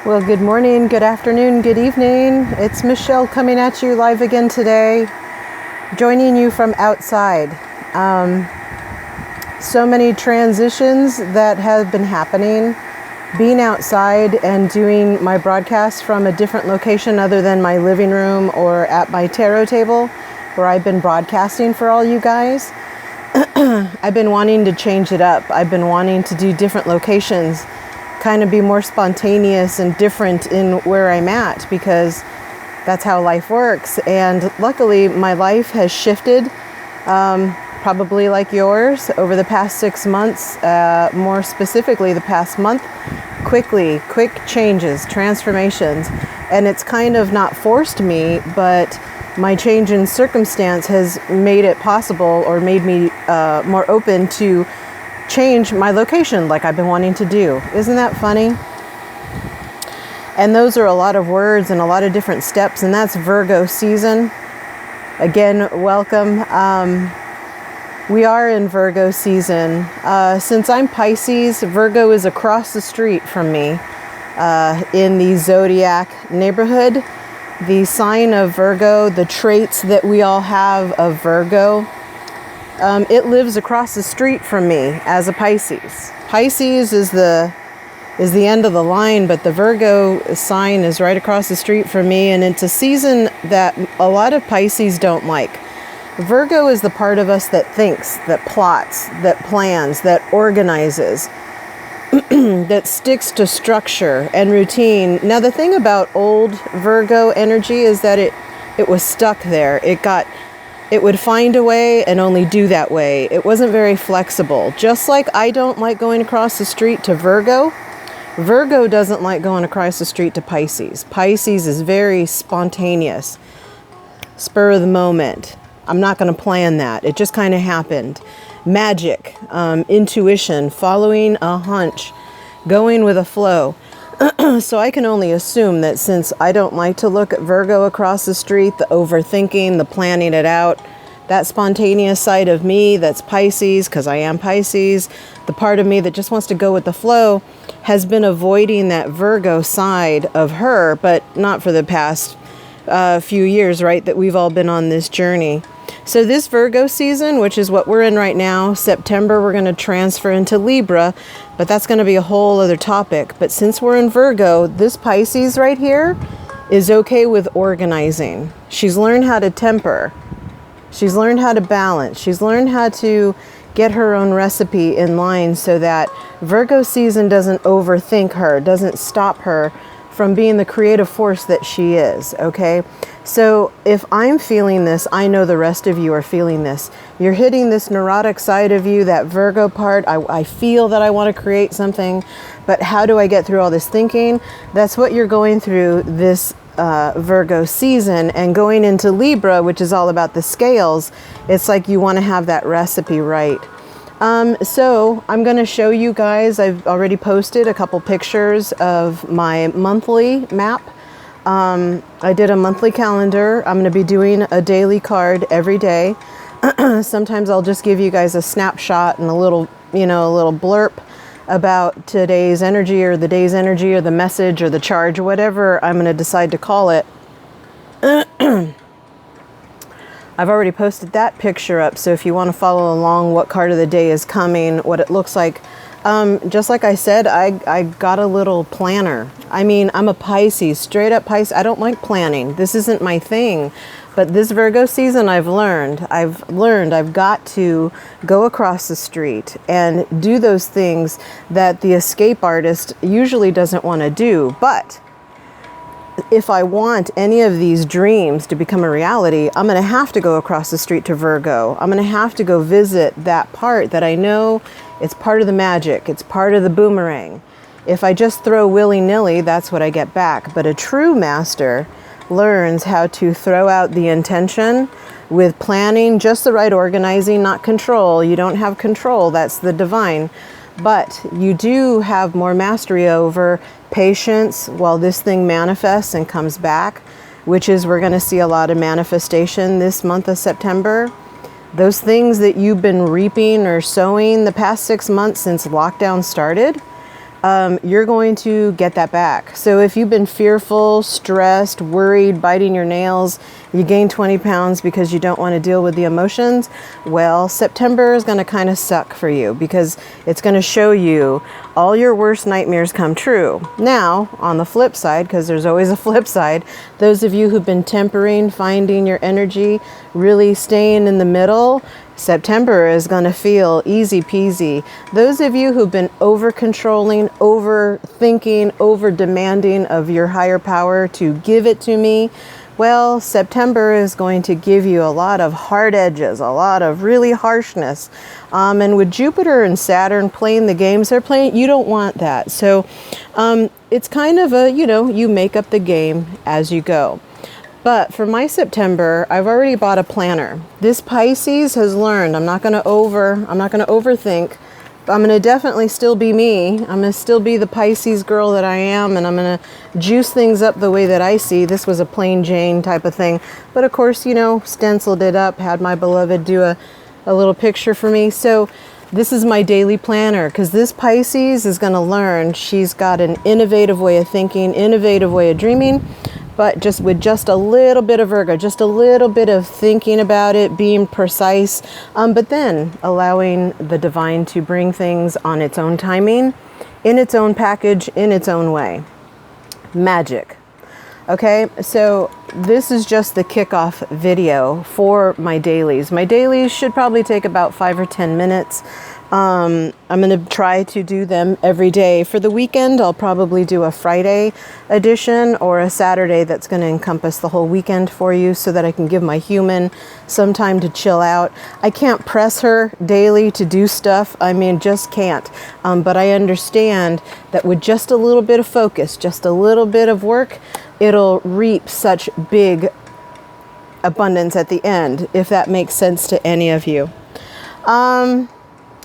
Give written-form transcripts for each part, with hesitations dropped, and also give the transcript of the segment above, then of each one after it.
Well, good morning, good afternoon, good evening. It's Michelle coming at you live again today, joining you from outside. So many transitions that have been happening. Being outside and doing my broadcast from a different location other than my living room or at my tarot table where I've been broadcasting for all you guys. I've been wanting to change it up. I've been wanting to do different locations, kind of be more spontaneous and different in where I'm at, because that's how life works. And luckily my life has shifted, probably like yours, over the past 6 months, more specifically the past month. Quick changes, transformations, and it's kind of not forced me, but my change in circumstance has made it possible, or made me more open to change my location like I've been wanting to do. Isn't that funny? And those are a lot of words and a lot of different steps, and that's Virgo season. Again, welcome. We are in Virgo season. Since I'm Pisces, Virgo is across the street from me in the zodiac neighborhood. The sign of Virgo, the traits that we all have of Virgo, it lives across the street from me as a Pisces. Pisces is the end of the line, but the Virgo sign is right across the street from me, and it's a season that a lot of Pisces don't like. Virgo is the part of us that thinks, that plots, that plans, that organizes, that sticks to structure and routine. Now, the thing about old Virgo energy is that it was stuck there. It would find a way and only do that way. It wasn't very flexible. Just like I don't like going across the street to Virgo, Virgo doesn't like going across the street to Pisces. Pisces is very spontaneous, spur of the moment. I'm not going to plan that. It just kind of happened. Magic, intuition, following a hunch, going with a flow. So I can only assume that since I don't like to look at Virgo across the street, the overthinking, the planning it out, that spontaneous side of me that's Pisces, because I am Pisces, the part of me that just wants to go with the flow, has been avoiding that Virgo side of her, but not for the past few years, right, that we've all been on this journey. So this Virgo season, which is what we're in right now, September, we're going to transfer into Libra, but that's going to be a whole other topic. But since we're in Virgo, this Pisces right here is okay with organizing. She's learned how to temper. She's learned how to balance. She's learned how to get her own recipe in line so that Virgo season doesn't overthink her, doesn't stop her from being the creative force that she is, okay? So if I'm feeling this, I know the rest of you are feeling this. You're hitting this neurotic side of you, that Virgo part. I feel that I want to create something, but how do I get through all this thinking? That's what you're going through this Virgo season. And going into Libra, which is all about the scales, it's like you want to have that recipe right. So I'm going to show you guys, I've already posted a couple pictures of my monthly map. I did a monthly calendar. I'm going to be doing a daily card every day. Sometimes I'll just give you guys a snapshot and a little blurb about today's energy or the day's energy or the message or the charge or whatever I'm going to decide to call it. I've already posted that picture up, so if you want to follow along what card of the day is coming, what it looks like. Just like I said, I got a little planner. I mean, I'm a Pisces, straight up Pisces. I don't like planning. This isn't my thing. But this Virgo season, I've learned I've got to go across the street and do those things that the escape artist usually doesn't want to do. But if I want any of these dreams to become a reality, I'm going to have to go across the street to Virgo. I'm going to have to go visit that part that I know it's part of the magic. It's part of the boomerang. If I just throw willy-nilly, that's what I get back. But a true master learns how to throw out the intention with planning, just the right organizing, not control. You don't have control. That's the divine. But you do have more mastery over patience while this thing manifests and comes back, which is we're going to see a lot of manifestation this month of September. Those things that you've been reaping or sowing the past 6 months since lockdown started, you're going to get that back. So if you've been fearful, stressed, worried, biting your nails, you gain 20 pounds because you don't want to deal with the emotions, well, September is going to kind of suck for you because it's going to show you all your worst nightmares come true. Now, on the flip side, because there's always a flip side, those of you who've been tempering, finding your energy, really staying in the middle, September is going to feel easy peasy. Those of you who've been over controlling, over thinking, over demanding of your higher power to give it to me, well, September is going to give you a lot of hard edges, a lot of really harshness. And with Jupiter and Saturn playing the games they're playing, you don't want that. So it's kind of a, you make up the game as you go. But for my September, I've already bought a planner. This Pisces has learned I'm not going to overthink. I'm going to definitely still be me. I'm going to still be the Pisces girl that I am, and I'm going to juice things up the way that I see. This was a plain Jane type of thing. But of course, stenciled it up, had my beloved do a little picture for me. So this is my daily planner because this Pisces is going to learn she's got an innovative way of thinking, innovative way of dreaming, but just with just a little bit of Virgo, just a little bit of thinking about it, being precise, but then allowing the divine to bring things on its own timing, in its own package, in its own way. Magic. Okay, so this is just the kickoff video for my dailies. My dailies should probably take about 5 or 10 minutes. I'm going to try to do them every day. For the weekend, I'll probably do a Friday edition or a Saturday that's going to encompass the whole weekend for you so that I can give my human some time to chill out. I can't press her daily to do stuff. Just can't. But I understand that with just a little bit of focus, just a little bit of work, it'll reap such big abundance at the end, if that makes sense to any of you.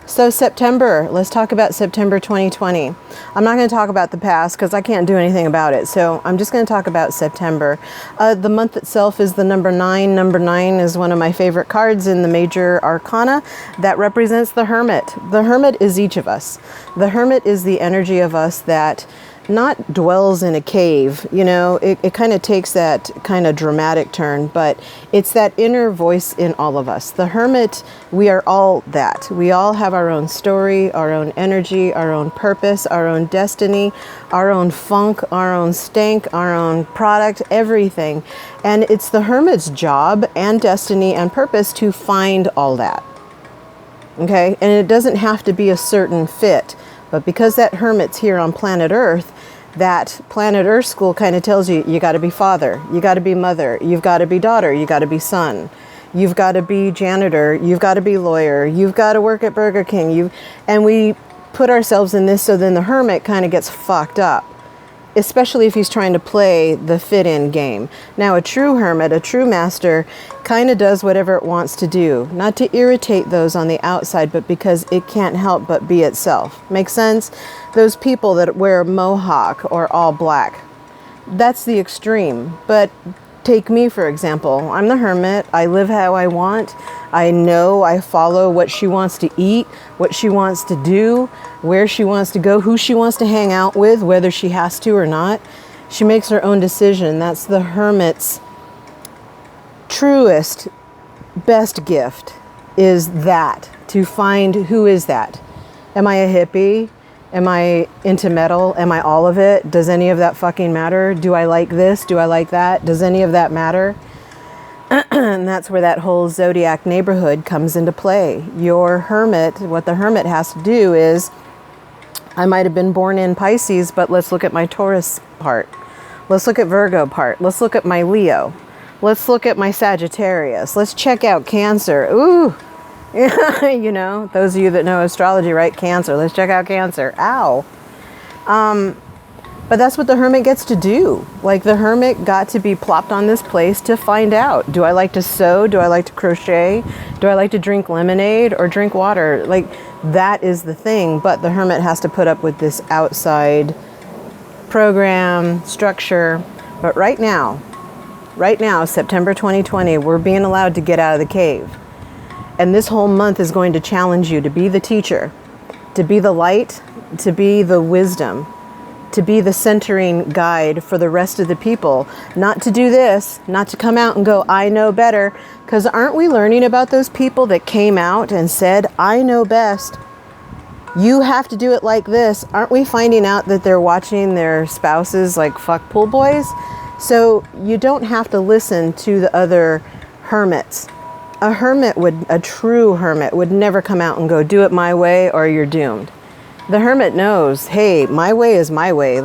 So September, let's talk about September 2020. I'm not going to talk about the past because I can't do anything about it. So I'm just going to talk about September. The month itself is the number 9. Number 9 is one of my favorite cards in the major arcana that represents the Hermit. The Hermit is each of us. The Hermit is the energy of us that not dwells in a cave, it kind of takes that kind of dramatic turn, but it's that inner voice in all of us. The Hermit, we are all that. We all have our own story, our own energy, our own purpose, our own destiny, our own funk, our own stank, our own product, everything. And it's the Hermit's job and destiny and purpose to find all that. Okay? And it doesn't have to be a certain fit. But because that Hermit's here on planet Earth, that planet Earth school kind of tells you, you got to be father, you got to be mother, you've got to be daughter, you got to be son, you've got to be janitor, you've got to be lawyer, you've got to work at Burger King. And we put ourselves in this, so then the Hermit kind of gets fucked up, especially if he's trying to play the fit-in game. Now, a true Hermit, a true master, kind of does whatever it wants to do, not to irritate those on the outside, but because it can't help but be itself. Make sense? Those people that wear mohawk or all black, that's the extreme. But take me, for example. I'm the Hermit. I live how I want. I know I follow what she wants to eat, what she wants to do, where she wants to go, who she wants to hang out with, whether she has to or not. She makes her own decision. That's the Hermit's truest, best gift, is that, to find who is that. Am I a hippie? Am I into metal? Am I all of it? Does any of that fucking matter? Do I like this? Do I like that? Does any of that matter? And that's where that whole zodiac neighborhood comes into play. Your Hermit, what the Hermit has to do is, I might have been born in Pisces, but let's look at my Taurus part. Let's look at Virgo part. Let's look at my Leo. Let's look at my Sagittarius. Let's check out Cancer. Ooh. Those of you that know astrology, right? Cancer. Let's check out Cancer. Ow. But that's what the Hermit gets to do. Like, the Hermit got to be plopped on this place to find out. Do I like to sew? Do I like to crochet? Do I like to drink lemonade or drink water? Like, that is the thing. But the Hermit has to put up with this outside program, structure. But right now, September 2020, we're being allowed to get out of the cave. And this whole month is going to challenge you to be the teacher, to be the light, to be the wisdom, to be the centering guide for the rest of the people, not to do this, not to come out and go, I know better. Because aren't we learning about those people that came out and said, I know best? You have to do it like this. Aren't we finding out that they're watching their spouses like fuck pool boys? So you don't have to listen to the other hermits. A true hermit would never come out and go, do it my way or you're doomed. The hermit knows, hey, my way is my way,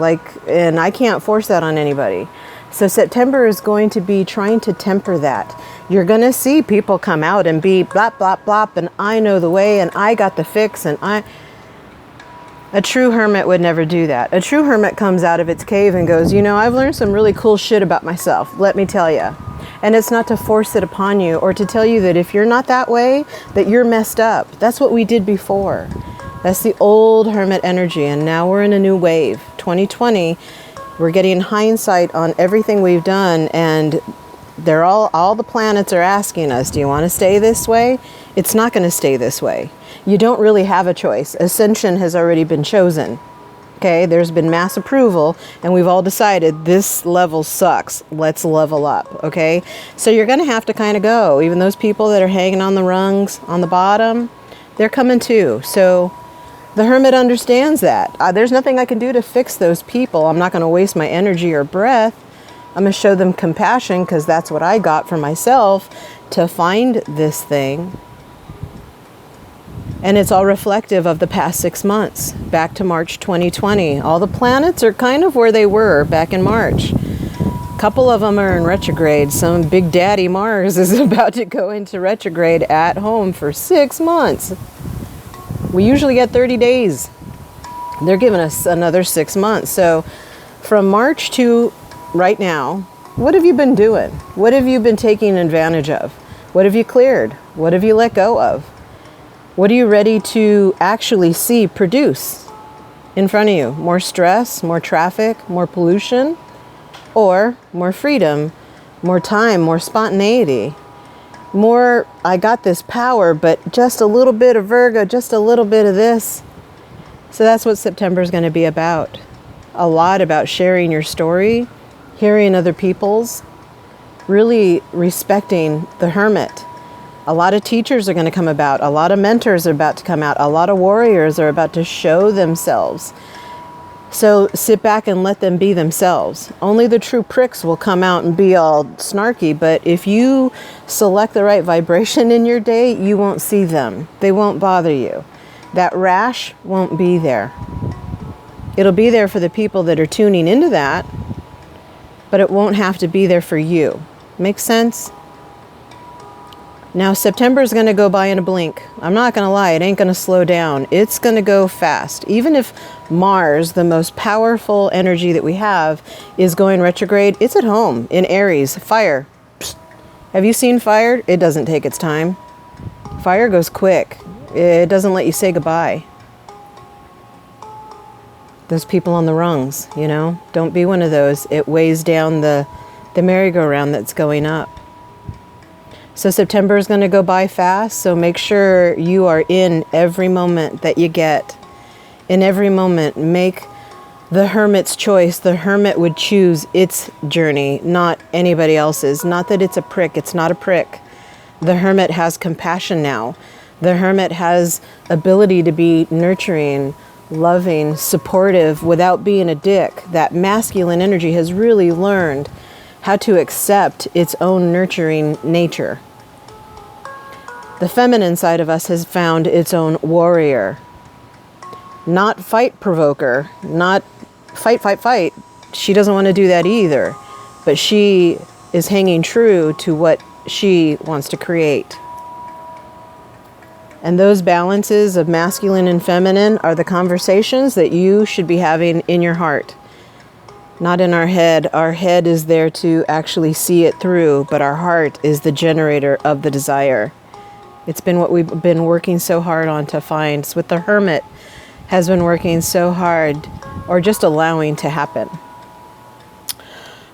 and I can't force that on anybody. So September is going to be trying to temper that. You're going to see people come out and be blop, blop, blop, and I know the way, and I got the fix, A true hermit would never do that. A true hermit comes out of its cave and goes, I've learned some really cool shit about myself, let me tell you. And it's not to force it upon you or to tell you that if you're not that way, that you're messed up. That's what we did before. That's the old hermit energy, and now we're in a new wave. 2020, we're getting hindsight on everything we've done, and they're all the planets are asking us, do you want to stay this way? It's not going to stay this way. You don't really have a choice. Ascension has already been chosen. Okay, there's been mass approval, and we've all decided this level sucks. Let's level up, okay? So you're going to have to kind of go. Even those people that are hanging on the rungs on the bottom, they're coming too. So the hermit understands that. There's nothing I can do to fix those people. I'm not going to waste my energy or breath. I'm going to show them compassion because that's what I got for myself to find this thing. And it's all reflective of the past 6 months, back to March 2020. All the planets are kind of where they were back in March. A couple of them are in retrograde. Some big daddy Mars is about to go into retrograde at home for 6 months. We usually get 30 days. They're giving us another 6 months. So from March to right now, what have you been doing? What have you been taking advantage of? What have you cleared? What have you let go of? What are you ready to actually see produce in front of you? More stress, more traffic, more pollution, or more freedom, more time, more spontaneity? More, I got this power, but just a little bit of Virgo, just a little bit of this. So that's what September is going to be about. A lot about sharing your story, hearing other people's, really respecting the hermit. A lot of teachers are going to come about. A lot of mentors are about to come out. A lot of warriors are about to show themselves. So sit back and let them be themselves. Only the true pricks will come out and be all snarky. But if you select the right vibration in your day, you won't see them. They won't bother you. That rash won't be there. It'll be there for the people that are tuning into that, but it won't have to be there for you. Make sense? Now, September is going to go by in a blink. I'm not going to lie, it ain't going to slow down. It's going to go fast. Even if Mars, the most powerful energy that we have, is going retrograde, it's at home in Aries. Fire. Psst. Have you seen fire? It doesn't take its time. Fire goes quick. It doesn't let you say goodbye. Those people on the rungs, don't be one of those. It weighs down the merry-go-round that's going up. So September is going to go by fast, so make sure you are in every moment that you get. In every moment, make the hermit's choice. The hermit would choose its journey, not anybody else's. Not that it's a prick. It's not a prick. The hermit has compassion now. The hermit has ability to be nurturing, loving, supportive without being a dick. That masculine energy has really learned how to accept its own nurturing nature. The feminine side of us has found its own warrior. Not fight provoker, not fight. She doesn't want to do that either. But she is hanging true to what she wants to create. And those balances of masculine and feminine are the conversations that you should be having in your heart. Not in our head. Our head is there to actually see it through, but our heart is the generator of the desire. It's been what we've been working so hard on to find. It's what the hermit has been working so hard, or just allowing to happen.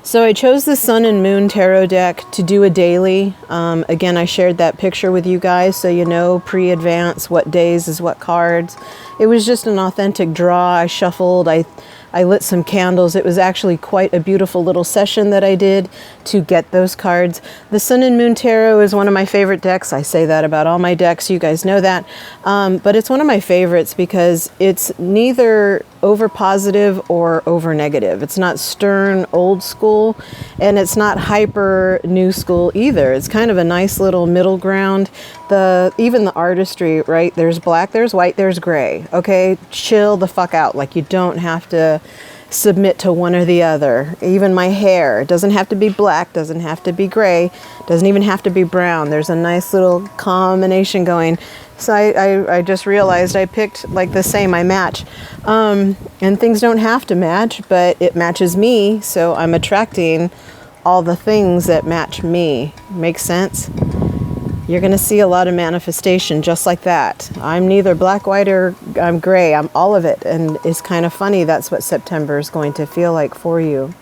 So I chose the Sun and Moon Tarot deck to do a daily. Again, I shared that picture with you guys so you know pre-advance what days is what cards. It was just an authentic draw. I shuffled, I lit some candles. It was actually quite a beautiful little session that I did to get those cards. The Sun and Moon Tarot is one of my favorite decks. I say that about all my decks. You guys know that. But it's one of my favorites because it's neither over positive or over negative. It's not stern old school and it's not hyper new school either. It's kind of a nice little middle ground. Even the artistry, right? There's black, there's white, there's gray. Okay, chill the fuck out. Like, you don't have to submit to one or the other. Even my hair, it doesn't have to be black, doesn't have to be gray, doesn't even have to be brown. There's a nice little combination going. So I just realized I picked like the same, I match. And things don't have to match, but it matches me, so I'm attracting all the things that match me. Makes sense? You're going to see a lot of manifestation just like that. I'm neither black, white, or I'm gray. I'm all of it. And it's kind of funny. That's what September is going to feel like for you.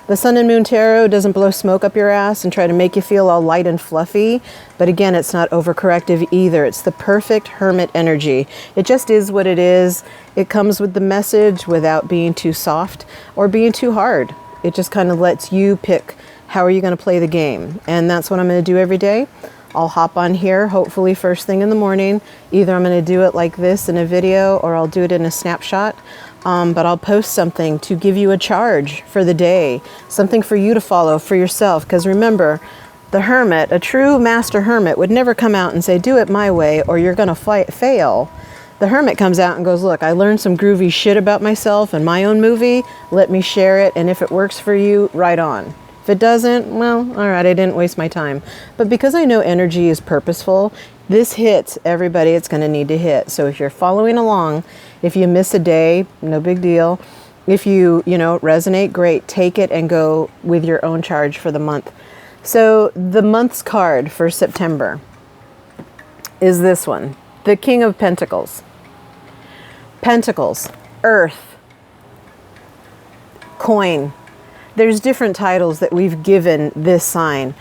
The Sun and Moon Tarot doesn't blow smoke up your ass and try to make you feel all light and fluffy. But again, it's not overcorrective either. It's the perfect hermit energy. It just is what it is. It comes with the message without being too soft or being too hard. It just kind of lets you pick how are you going to play the game. And that's what I'm going to do every day. I'll hop on here, hopefully first thing in the morning. Either I'm going to do it like this in a video or I'll do it in a snapshot. But I'll post something to give you a charge for the day, something for you to follow for yourself. Because remember, the hermit, a true master hermit, would never come out and say, do it my way or you're going to fail. The hermit comes out and goes, look, I learned some groovy shit about myself and my own movie. Let me share it. And if it works for you, right on. If it doesn't, well, all right, I didn't waste my time. But because I know energy is purposeful, this hits everybody it's going to need to hit. So if you're following along, if you miss a day, no big deal. If you resonate, great. Take it and go with your own charge for the month. So the month's card for September is this one, the King of Pentacles. Pentacles, earth, coin. There's different titles that we've given this sign.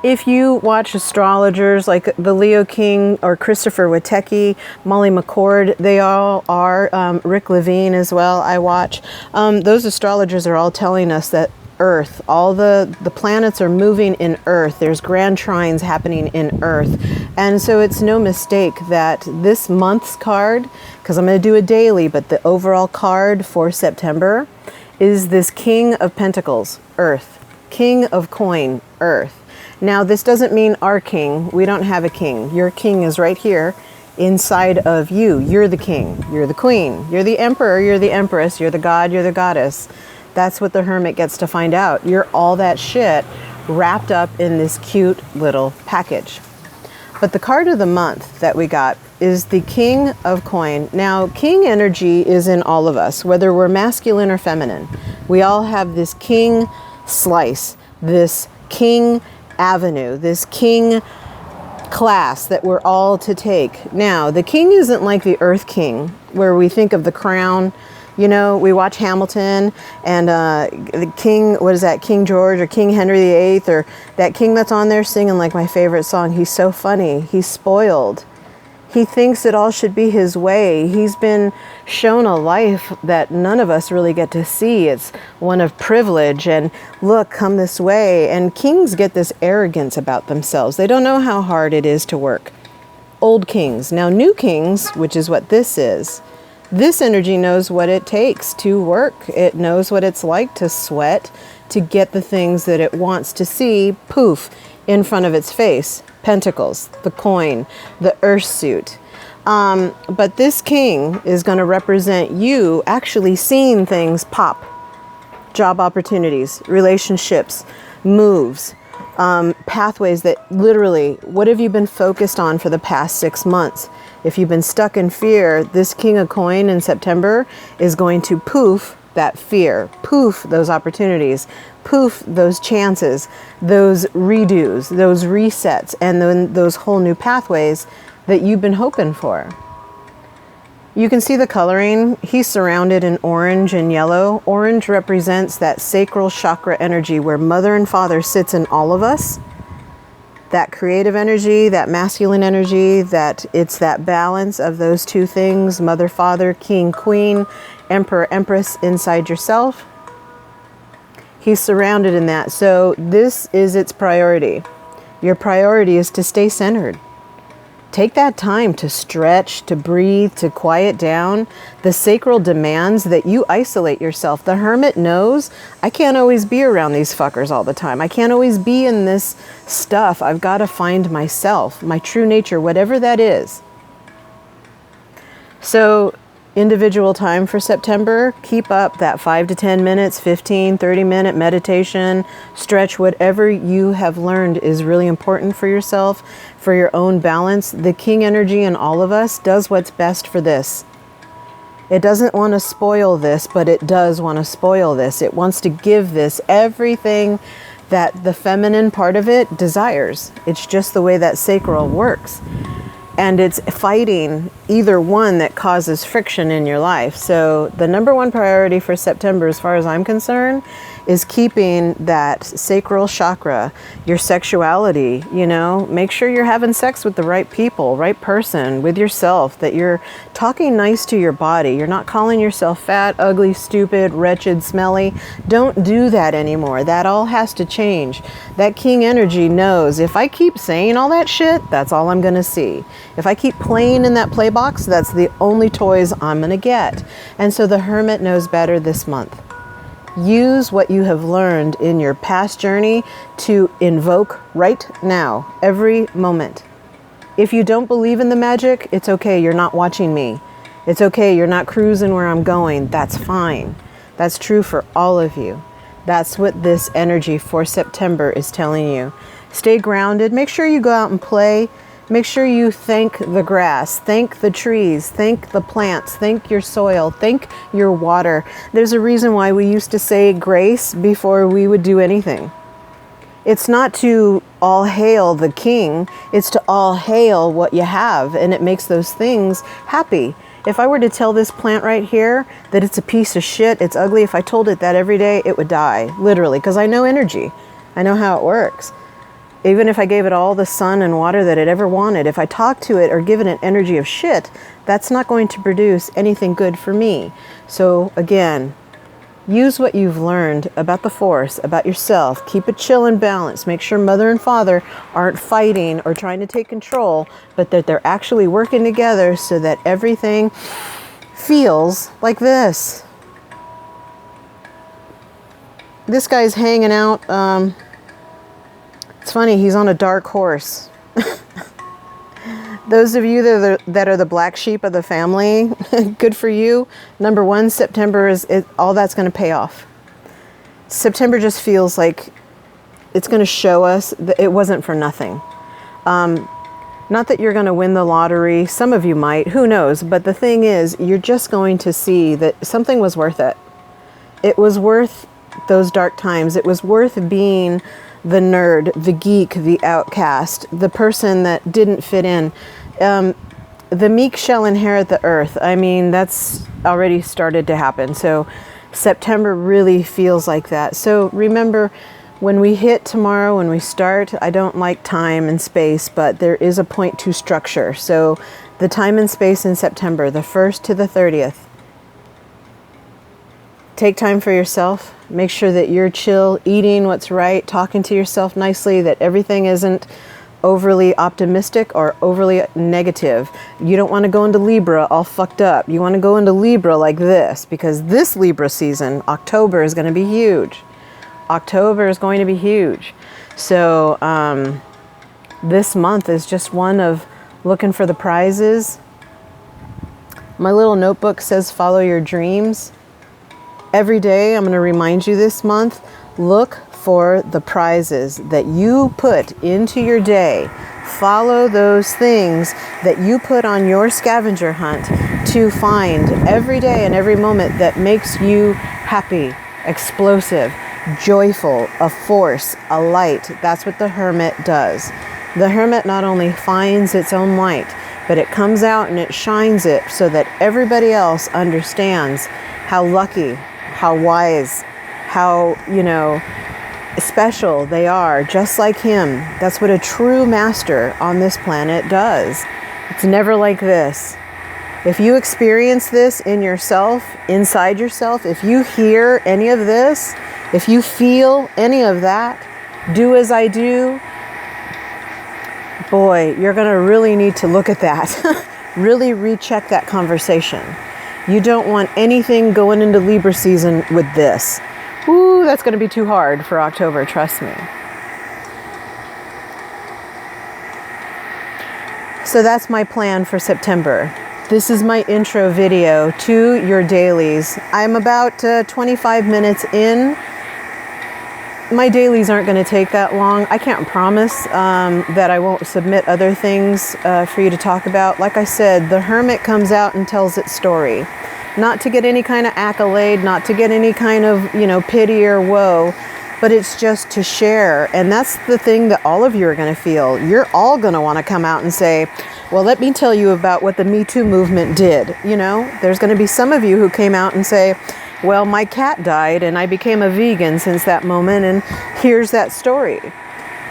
If you watch astrologers like the Leo King or Christopher Witecki, Molly McCord, they all are, Rick Levine as well, I watch. Those astrologers are all telling us that Earth, all the planets are moving in Earth. There's grand trines happening in Earth. And so it's no mistake that this month's card, because I'm going to do a daily, but the overall card for September is this King of Pentacles, Earth. King of Coin, Earth. Now, this doesn't mean our king. We don't have a king. Your king is right here inside of you. You're the king. You're the queen. You're the emperor. You're the empress. You're the god. You're the goddess. That's what the hermit gets to find out. You're all that shit wrapped up in this cute little package. But the card of the month that we got is the King of Coin. Now, king energy is in all of us, whether we're masculine or feminine. We all have this king slice, this king avenue, this king class that we're all to take. Now, the king isn't like the earth king, where we think of the crown. You know, we watch Hamilton and the king, what is that, King George or King Henry VIII, or that king that's on there singing like my favorite song. He's so funny. He's spoiled. He thinks it all should be his way. He's been shown a life that none of us really get to see. It's one of privilege and look, come this way. And kings get this arrogance about themselves. They don't know how hard it is to work. Old kings. Now, new kings, which is what this is, this energy knows what it takes to work. It knows what it's like to sweat, to get the things that it wants to see, poof, in front of its face. Pentacles, the coin, the earth suit. But this king is going to represent you actually seeing things pop. Job opportunities, relationships, moves, pathways that literally, what have you been focused on for the past 6 months? If you've been stuck in fear, this King of Coin in September is going to poof that fear, poof those opportunities, poof those chances, those redos, those resets, and then those whole new pathways that you've been hoping for. You can see the coloring. He's surrounded in orange and yellow. Orange represents that sacral chakra energy where mother and father sits in all of us. That creative energy, that masculine energy, that it's that balance of those two things, mother, father, king, queen, emperor, empress inside yourself. He's surrounded in that. So this is its priority. Your priority is to stay centered. Take that time to stretch, to breathe, to quiet down. The sacral demands that you isolate yourself. The hermit knows I can't always be around these fuckers all the time. I can't always be in this stuff. I've got to find myself, my true nature, whatever that is. So individual time for September, keep up that 5 to 10 minutes, 15, 30-minute meditation, stretch. Whatever you have learned is really important for yourself, for your own balance. The king energy in all of us does what's best for this. It doesn't want to spoil this, but it does want to spoil this. It wants to give this everything that the feminine part of it desires. It's just the way that sacral works. And it's fighting either one that causes friction in your life. So the number one priority for September, as far as I'm concerned, is keeping that sacral chakra, your sexuality, you know, make sure you're having sex with the right people, right person, with yourself, that you're talking nice to your body. You're not calling yourself fat, ugly, stupid, wretched, smelly. Don't do that anymore. That all has to change. That king energy knows if I keep saying all that shit, that's all I'm going to see. If I keep playing in that play box, that's the only toys I'm going to get. And so the hermit knows better this month. Use what you have learned in your past journey to invoke right now, every moment. If you don't believe in the magic, it's okay. You're not watching me. It's okay. You're not cruising where I'm going. That's fine. That's true for all of you. That's what this energy for September is telling you. Stay grounded. Make sure you go out and play. Make sure you thank the grass, thank the trees, thank the plants, thank your soil, thank your water. There's a reason why we used to say grace before we would do anything. It's not to all hail the king, it's to all hail what you have, and it makes those things happy. If I were to tell this plant right here that it's a piece of shit, it's ugly, if I told it that every day, it would die, literally, because I know energy. I know how it works. Even if I gave it all the sun and water that it ever wanted, if I talk to it or give it an energy of shit, that's not going to produce anything good for me. So again, use what you've learned about the force, about yourself. Keep it chill and balanced. Make sure mother and father aren't fighting or trying to take control, but that they're actually working together so that everything feels like this. This guy's hanging out. It's funny, he's on a dark horse. Those of you that are the black sheep of the family, good for you. Number one, September all that's going to pay off. September just feels like it's going to show us that it wasn't for nothing. Not that you're going to win the lottery. Some of you might, who knows? But the thing is, you're just going to see that something was worth it. It was worth those dark times. It was worth being the nerd, the geek, the outcast, the person that didn't fit in. The meek shall inherit the earth. I mean, that's already started to happen. So September really feels like that. So remember, when we hit tomorrow, when we start, I don't like time and space, but there is a point to structure. So the time and space in September, the 1st to the 30th. Take time for yourself. Make sure that you're chill, eating what's right, talking to yourself nicely, that everything isn't overly optimistic or overly negative. You don't want to go into Libra all fucked up. You want to go into Libra like this, because this Libra season, October, is going to be huge. October is going to be huge. So this month is just one of looking for the prizes. My little notebook says follow your dreams. Every day, I'm going to remind you this month, look for the prizes that you put into your day. Follow those things that you put on your scavenger hunt to find every day and every moment that makes you happy, explosive, joyful, a force, a light. That's what the hermit does. The hermit not only finds its own light, but it comes out and it shines it so that everybody else understands how lucky, how wise, how, you know, special they are, just like him. That's what a true master on this planet does. It's never like this. If you experience this in yourself, inside yourself, if you hear any of this, if you feel any of that, do as I do, boy, you're going to really need to look at that. Really recheck that conversation. You don't want anything going into Libra season with this. Ooh, that's going to be too hard for October, trust me. So that's my plan for September. This is my intro video to your dailies. I'm about 25 minutes in. My dailies aren't going to take that long. I can't promise that I won't submit other things for you to talk about. Like I said, the Hermit comes out and tells its story. Not to get any kind of accolade, not to get any kind of, you know, pity or woe, but it's just to share. And that's the thing that all of you are going to feel. You're all going to want to come out and say, well, let me tell you about what the Me Too movement did. You know, there's going to be some of you who came out and say, well, my cat died and I became a vegan since that moment, and here's that story.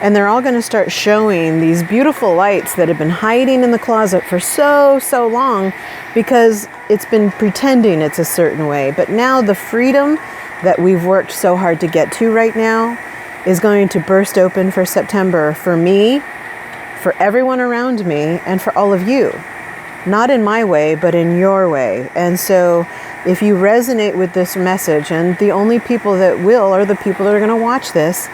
And they're all going to start showing these beautiful lights that have been hiding in the closet for so long because it's been pretending it's a certain way. But now the freedom that we've worked so hard to get to right now is going to burst open for September, for me, for everyone around me, and for all of you. Not in my way, but in your way. And so if you resonate with this message, and the only people that will are the people that are going to watch this,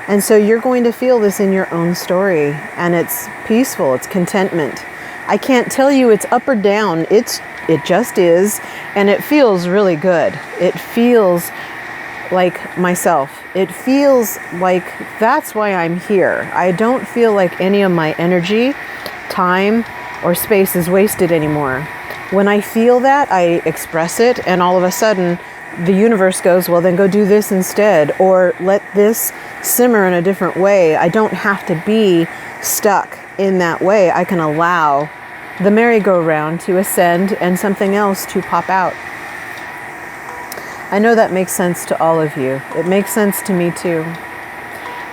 and so you're going to feel this in your own story, and it's peaceful, it's contentment. I can't tell you it's up or down, it just is, and it feels really good. It feels like myself. It feels like that's why I'm here. I don't feel like any of my energy, time, or space is wasted anymore. When I feel that, I express it, and all of a sudden the universe goes, well, then go do this instead, or let this simmer in a different way. I don't have to be stuck in that way. I can allow the merry-go-round to ascend and something else to pop out. I know that makes sense to all of you. It makes sense to me too.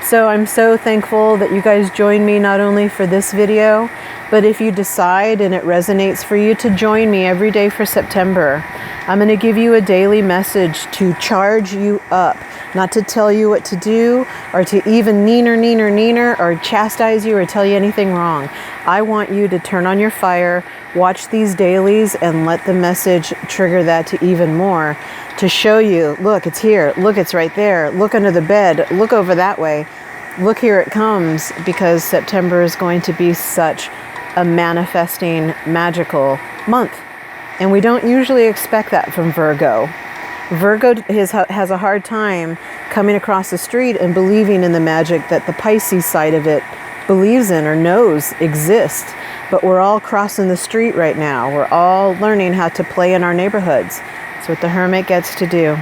So I'm so thankful that you guys join me not only for this video, but if you decide and it resonates for you to join me every day for September, I'm going to give you a daily message to charge you up, not to tell you what to do or to even neener or chastise you or tell you anything wrong. I want you to turn on your fire, watch these dailies, and let the message trigger that to even more, to show you, look, it's here, look, it's right there, look under the bed, look over that way, look, here it comes, because September is going to be such a manifesting, magical month. And we don't usually expect that from Virgo. Virgo has a hard time coming across the street and believing in the magic that the Pisces side of it believes in or knows exists. But we're all crossing the street right now. We're all learning how to play in our neighborhoods. That's what the Hermit gets to do.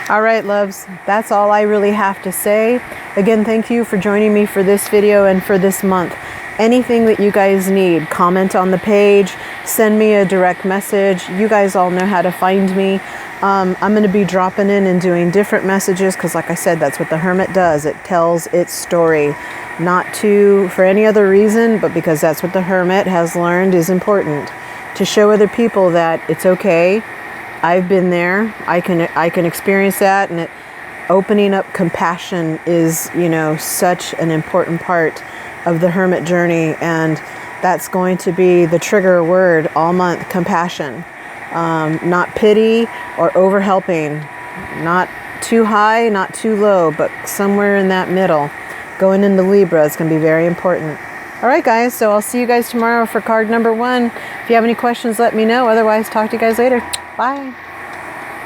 All right, loves, that's all I really have to say. Again, thank you for joining me for this video and for this month. Anything that you guys need, comment on the page, send me a direct message. You guys all know how to find me. I'm going to be dropping in and doing different messages because, like I said, that's what the Hermit does. It tells its story, not for any other reason, but because that's what the Hermit has learned is important, to show other people that it's okay. I've been there. I can experience that, and opening up compassion is, you know, such an important part of the Hermit journey, and that's going to be the trigger word all month: compassion. Not pity or over helping, not too high, not too low, but somewhere in that middle. Going into Libra is going to be very important. All right, guys, so I'll see you guys tomorrow for card number 1. If you have any questions, let me know. Otherwise, talk to you guys later. Bye.